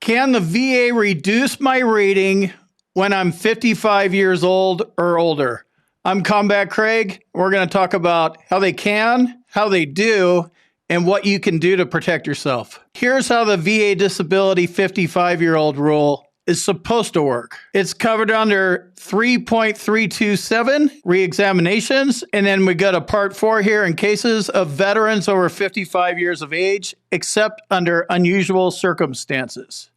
Can the VA reduce my rating when I'm 55 years old or older? I'm Combat Craig. We're going to talk about how they can, how they do, and what you can do to protect yourself. Here's how the VA disability 55-year-old rule is supposed to work. It's covered under 3.327 reexaminations, and then we go to part 4 here in cases of veterans over 55 years of age, except under unusual circumstances.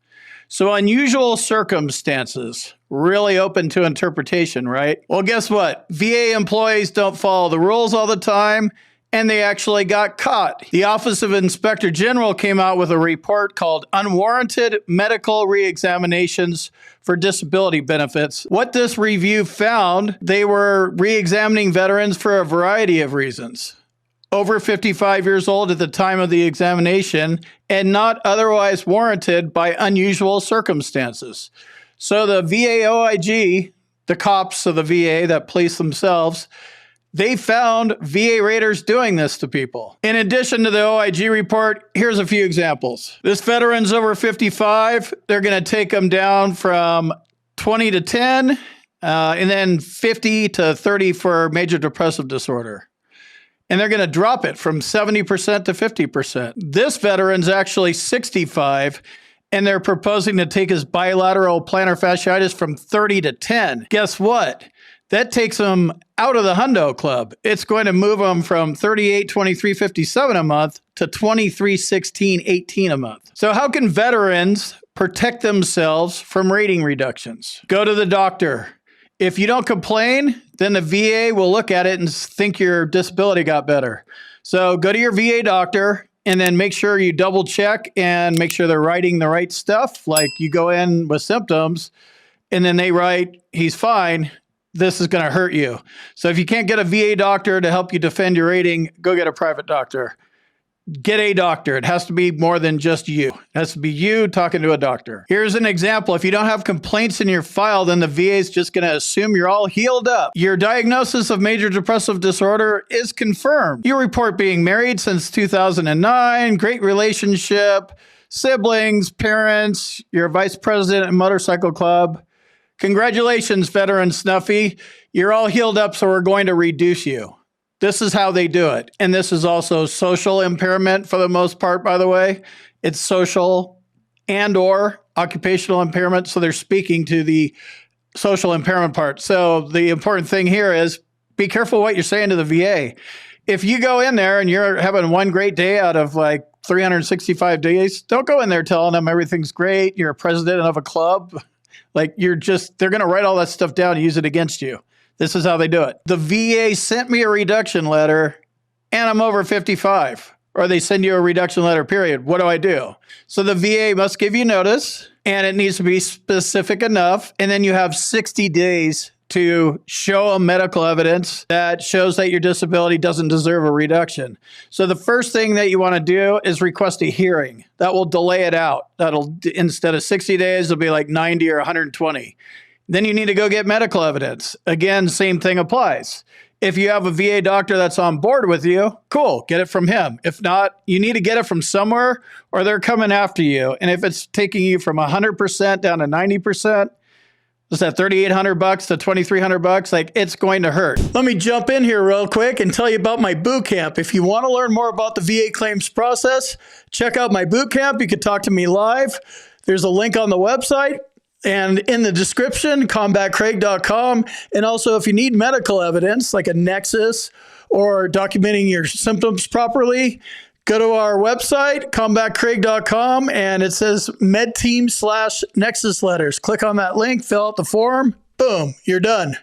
So unusual circumstances, really open to interpretation, right? Well, guess what? VA employees don't follow the rules all the time, and they actually got caught. The Office of Inspector General came out with a report called Unwarranted Medical Reexaminations for Disability Benefits. What this review found, they were reexamining veterans for a variety of reasons. Over 55 years old at the time of the examination and not otherwise warranted by unusual circumstances. So the VA OIG, the cops of the VA that police themselves, they found VA raters doing this to people. In addition to the OIG report, here's a few examples. This veteran's over 55. They're going to take them down from 20 to 10, and then 50 to 30 for major depressive disorder. And they're going to drop it from 70% to 50%. This veteran's actually 65, and they're proposing to take his bilateral plantar fasciitis from 30 to 10. Guess what? That takes them out of the hundo club. It's going to move them from $38,23.57 a month to $23,16.18 a month. So how can veterans protect themselves from rating reductions? Go to the doctor. If you don't complain, then the VA will look at it and think your disability got better. So go to your VA doctor and then make sure you double check and make sure they're writing the right stuff. Like you go in with symptoms and then they write, he's fine. This is going to hurt you. So if you can't get a VA doctor to help you defend your rating, go get a private doctor. Get a doctor. It has to be more than just you. It has to be you talking to a doctor. Here's an example. If you don't have complaints in your file, then the VA is just going to assume you're all healed up. Your diagnosis of major depressive disorder is confirmed. You report being married since 2009, great relationship, siblings, parents, you're a vice president at a motorcycle club. Congratulations, veteran Snuffy. You're all healed up, so we're going to reduce you. This is how they do it. And this is also social impairment for the most part, by the way. It's social and or occupational impairment, so they're speaking to the social impairment part. So the important thing here is be careful what you're saying to the VA. If you go in there and you're having one great day out of like 365 days, don't go in there telling them everything's great, you're a president of a club. Like they're going to write all that stuff down and use it against you. This is how they do it. The VA sent me a reduction letter and I'm over 55, or they send you a reduction letter, period. What do I do? So the VA must give you notice and it needs to be specific enough. And then you have 60 days to show a medical evidence that shows that your disability doesn't deserve a reduction. So the first thing that you want to do is request a hearing. That will delay it out. That'll, instead of 60 days, it'll be like 90 or 120. Then you need to go get medical evidence. Again, same thing applies. If you have a VA doctor that's on board with you, cool, get it from him. If not, you need to get it from somewhere or they're coming after you. And if it's taking you from 100% down to 90%, is that $3,800 to $2,300? Like, it's going to hurt. Let me jump in here real quick and tell you about my boot camp. If you want to learn more about the VA claims process, check out my boot camp. You can talk to me live. There's a link on the website and in the description, combatcraig.com. And also, if you need medical evidence, like a nexus or documenting your symptoms properly, go to our website, combatcraig.com, and it says medteam/nexus letters. Click on that link, fill out the form, boom, you're done.